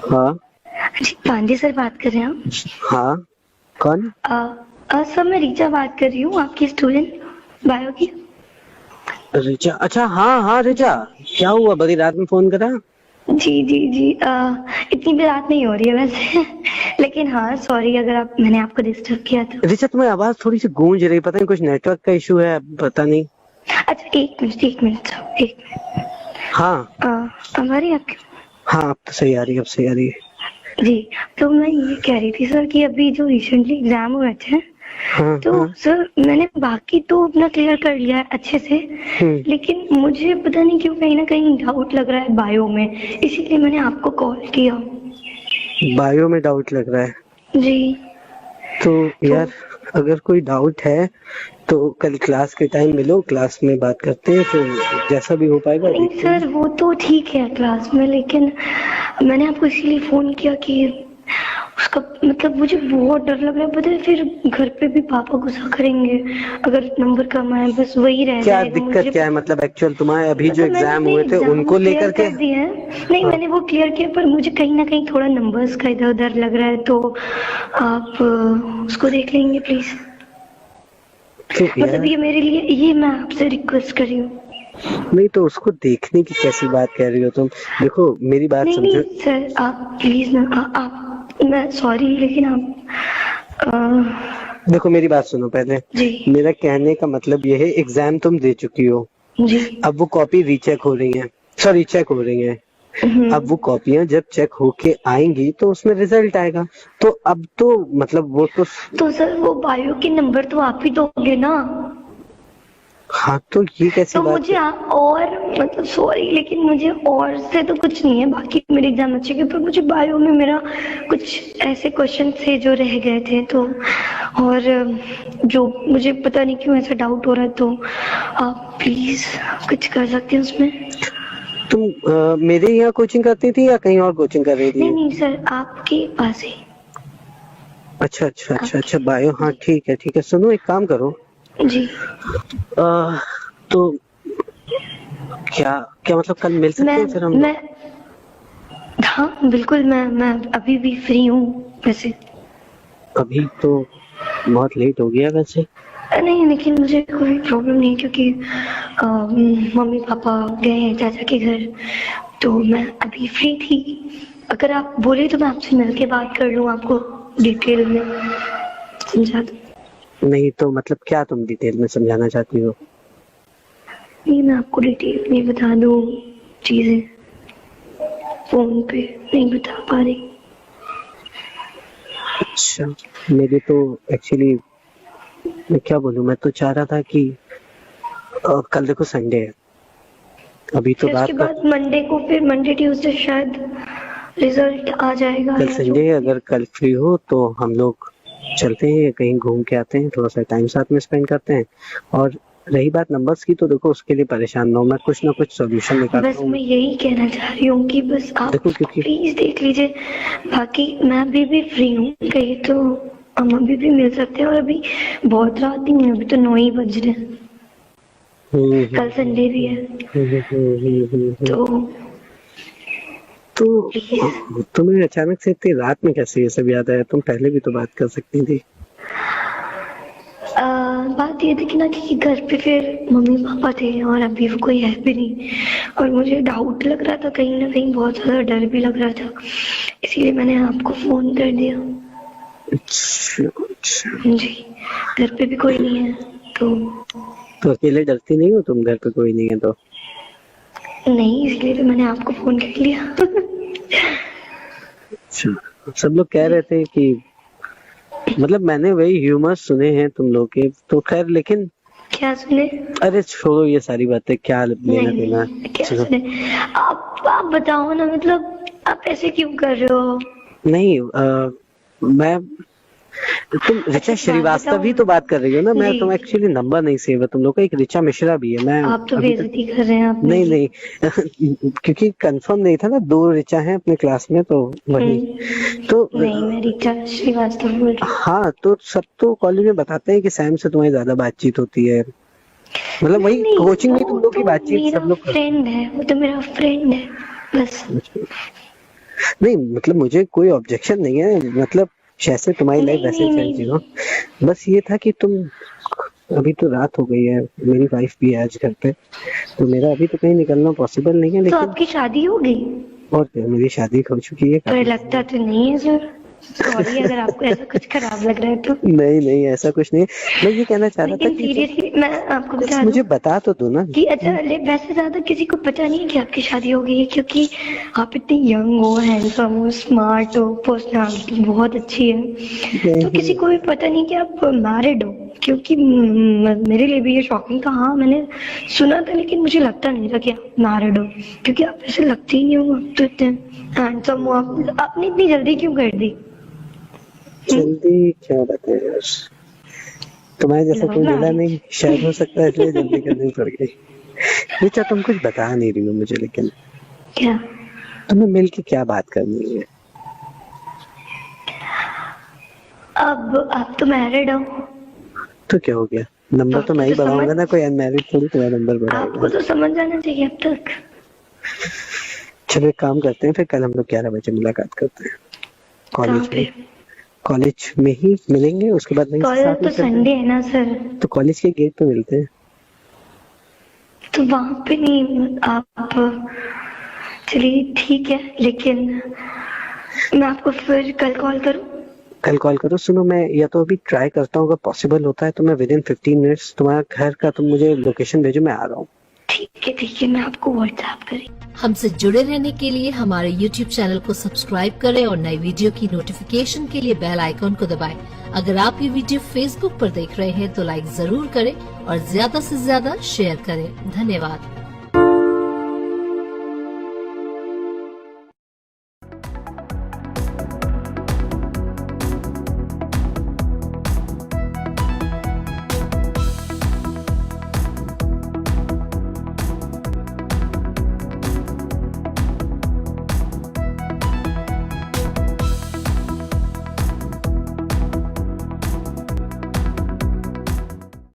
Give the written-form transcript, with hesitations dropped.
हाँ। जी पांडे सर बात कर रहे हैं आप? हाँ। कौन? सर मैं रीचा बात कर रही हूँ, आपकी स्टूडेंट बायो की। रिचा? अच्छा, हाँ हाँ रिचा, क्या हुआ, बड़ी रात में फोन करा? जी जी जी, इतनी भी रात नहीं हो रही है वैसे लेकिन हाँ सॉरी अगर मैंने आपको डिस्टर्ब किया तो। रिचा, तुम्हारी आवाज थोड़ी सी गूंज रही, पता नहीं कुछ नेटवर्क का इशू है, पता नहीं। अच्छा एक मिनट एक मिनट एक हाँ मिनट, हमारी आपकी। हाँ, अब तो सही आ रही है, अब सही आ रही है। जी, तो मैं ये कह रही थी सर कि अभी जो रिसेंटली एग्जाम हुए थे, हाँ तो हाँ। सर मैंने बाकी तो अपना क्लियर कर लिया है अच्छे से, लेकिन मुझे पता नहीं क्यों कहीं ना कहीं डाउट लग रहा है बायो में, इसीलिए मैंने आपको कॉल किया। बायो में डाउट लग रहा है? जी। तो तो यार, अगर कोई डाउट है तो कल क्लास के टाइम मिलो, क्लास में बात करते हैं, फिर जैसा भी हो पाएगा नहीं देखते हैं। सर वो तो ठीक है क्लास में, लेकिन मैंने आपको इसीलिए फोन किया कि उसका मतलब मुझे बहुत डर लग रहा है, पता है फिर घर पे भी पापा गुस्सा करेंगे अगर नंबर कम आए, बस वही रह क्या जाएगा दिक्कत मुझे। क्या है, मतलब एक्चुअल तुम्हारे अभी जो मतलब मैंने एग्जाम अपने हुए थे एग्जाम उनको क्लियर लेकर के? कर दिए हैं। नहीं हाँ। मैंने वो क्लियर किया, पर मुझे कहीं ना कहीं थोड़ा नंबर्स का इधर उधर लग रहा है, तो आप उसको देख लेंगे प्लीज। तो मतलब यार, ये मेरे लिए, ये मैं आपसे रिक्वेस्ट कर रही हूँ। नहीं तो उसको देखने की कैसी बात कह रही हो तुम? देखो मेरी बात नहीं समझो। नहीं सर आप प्लीज ना, आप मैं सॉरी लेकिन आप देखो मेरी बात सुनो पहले। जी मेरा कहने का मतलब ये है, एग्जाम तुम दे चुकी हो, जी। अब वो कॉपी रीचेक हो रही है, सॉरी चेक हो रही है। अब वो कॉपियां जब चेक होके आएंगी तो उसमें रिजल्ट आएगा। तो अब तो मतलब वो तो। तो सर वो बायो के नंबर तो आप ही दोगे ना? हाँ, तो ये कैसी तो बात मुझे है? और मतलब सॉरी लेकिन मुझे और से तो कुछ नहीं है, बाकी मेरे एग्जाम अच्छे गए, पर मुझे बायो में मेरा कुछ ऐसे क्वेश्चन थे जो रह गए थे, तो और जो मुझे पता नहीं क्यों ऐसा डाउट हो रहा है, तो आप प्लीज कुछ कर सकते हैं उसमें? तुम मेरे यहाँ कोचिंग करती थी या कहीं और कोचिंग कर रही नहीं थी? नहीं सर आपके पास ही। अच्छा अच्छा अच्छा आपके अच्छा, बायो, हाँ जी ठीक है ठीक है। सुनो एक काम करो, जी। आ, तो क्या क्या मतलब कल मिल सकते मैं हैं फिर हम लोग? मैं हाँ बिल्कुल, मैं अभी भी फ्री हूँ वैसे। अभी तो बहुत लेट हो गया वैसे। नहीं लेकिन मुझे कोई प्रॉब्लम नहीं, क्योंकि मम्मी पापा गए हैं चाचा के घर, तो मैं अभी फ्री थी। अगर आप बोले तो मैं आपसे मिल के बात कर लूँ, आपको डिटेल में समझा दूँ। नहीं तो मतलब क्या तुम डिटेल में समझाना चाहती हो? नहीं मैं आपको डिटेल में बता दूँ चीज़ें, फोन पे नहीं बता पा रही। अच्छा, मेरी तो एक्चुअली, मैं क्या बोलूं, मैं तो चाह रहा था कि कल देखो संडे है, अभी तो फिर उसके रात का। बाद मंडे को, फिर मंडे ट्यूसडे शायद रिजल्ट आ जाएगा कल या जो संडे है, भी। अगर कल फ्री हो तो हम लोग चलते हैं, कहीं घूम के आते हैं, थोड़ा सा टाइम साथ में स्पेंड करते हैं। और रही बात नंबर्स की, तो देखो उसके लिए परेशान ना हो, मैं कुछ ना कुछ सोल्यूशन निकालता बस हूँ। मैं यही कहना चाह रही हूँ कि बस आप देखो क्योंकि प्लीज देख लीजिए, बाकी मैं अभी भी फ्री हूँ, कहिए तो हम अभी भी मिल सकते हैं, और अभी बहुत रात नहीं है, अभी तो 9 ही बज रहे हैं, हम्म कल हम्म संडे भी है, हम्म। तो तो प्लीज। तुम्हें अचानक से इतनी रात में कैसे ये सब याद आया? तुम पहले भी तो बात कर सकती थी। बात ये थी कि ना कि घर पे फिर मम्मी पापा थे और अभी वो कोई है भी नहीं, और मुझे डाउट लग रहा था कहीं ना कहीं, बहुत ज्यादा डर भी लग रहा था, इसीलिए मैंने आपको फोन कर दिया। अच्छा अच्छा। जी, घर पे भी कोई नहीं है तो। तो अकेले डरती नहीं हो तुम, घर पे कोई नहीं है तो? नहीं इसलिए तो मैंने आपको फोन कर लिया अच्छा, सब लोग कह जी। रहे थे कि, मतलब मैंने वही ह्यूमर सुने हैं तुम लोग के, तो खैर, लेकिन क्या सुने? अरे छोड़ो ये सारी बातें, क्या लेना नहीं देना। नहीं क्या चलो। सुने? आप बताओ ना, मतलब आप ऐसे क्यों कर रहे हो? नहीं, मैं, तुम ऋचा अच्छा एक बात श्रीवास्तव बताओ। ही तो बात कर रही हो ना? मैं जी तुम जी। एक्चुअली नंबर नहीं सेव है तुम लोग का, एक ऋचा मिश्रा भी है, मैं आप तो अभी तक। बेइज्जती कर रहे हैं आप नहीं मेरी। नहीं क्योंकि कंफर्म नहीं था ना, दो ऋचा हैं अपने क्लास में, तो वही। तो नहीं मैं रीचा श्रीवास्तव बोल रही हूँ। हाँ, तो सब तो कॉलेज में बताते हैं कि सैम से तुम्हारी ज्यादा बातचीत होती है, मतलब नहीं वही नहीं कोचिंग में वो तुम लोग की तो बातचीत सब मेरा लोग करते फ्रेंड है, वो तो मेरा फ्रेंड है बस। हैं। नहीं नहीं मतलब मुझे कोई ऑब्जेक्शन नहीं है, मतलब जैसे तुम्हारी लाइफ नहीं, वैसे नहीं, चल नहीं। रही हो। बस ये था कि तुम, अभी तो रात हो गई है, मेरी वाइफ भी है आज घर पे, तो मेरा अभी तो कहीं निकलना पॉसिबल नहीं है, तो लेकिन आपकी शादी हो गई? और क्या, मेरी शादी हो चुकी है पर काफी लगता तो नहीं है सर। सॉरी अगर आपको ऐसा कुछ खराब लग रहा है तो। नहीं नहीं ऐसा कुछ नहीं है। मैं ये कहना चाह रहा था लेकिन कि सीरियसली मैं आपको बस बता दूं मुझे बता तो दो ना। कि अच्छा वैसे ज्यादा किसी को पता नहीं है कि आपकी शादी हो गई है, क्योंकि आप इतने यंग हो, हैंडसम हो, स्मार्ट हो, पर्सनालिटी बहुत अच्छी है, तो किसी को भी पता नहीं कि आप मैरिड हो। क्योंकि मेरे लिए भी ये शॉकिंग था। हाँ मैंने सुना था लेकिन मुझे लगता नहीं था कि आप मैरिड हो, क्योंकि आप ऐसे लगते ही नहीं हो, आप तो इतने हैंडसम हो। आपने इतनी जल्दी क्यों कर दी? जल्दी क्या बताएं यार, तुम्हारे जैसा कोई मिला नहीं, शायद हो सकता है इसलिए जल्दी करनी पड़ गई। रिचा तुम कुछ बता नहीं रही हो मुझे, लेकिन क्या तुम्हें मिल के क्या बात करनी है? अब आप तो मैरिड हो, तो क्या हो गया, नंबर तो मैं ही बढ़ाऊंगा ना, कोई अनमैरिड थोड़ी तुम्हारा नंबर आपको बढ़ाएगा। तो समझ जाना चाहिए अब तक। चलो एक काम करते हैं, फिर कल हम लोग 11 बजे मुलाकात करते हैं कॉलेज में। कॉलेज में ही मिलेंगे, उसके बाद वहीं से कल साथ तो में चलते संडे हैं। है ना सर, तो कॉलेज के गेट पे मिलते हैं। तो वहां पे नहीं आप? चलिए ठीक है, लेकिन मैं आपको फिर कल कॉल करूं? कल कॉल करो। सुनो मैं या तो अभी ट्राई करता हूँ, अगर पॉसिबल होता है तो मैं विद इन 15 मिनट्स तुम्हारा घर का, तुम मुझे लोकेशन भेजो, मैं आ रहा हूँ। ठीक है, मैं आपको व्हाट्सएप करी। हमसे जुड़े रहने के लिए हमारे YouTube चैनल को सब्सक्राइब करें और नई वीडियो की नोटिफिकेशन के लिए बेल आइकॉन को दबाएं। अगर आप ये वीडियो Facebook पर देख रहे हैं तो लाइक जरूर करें और ज्यादा से ज्यादा शेयर करें। धन्यवाद।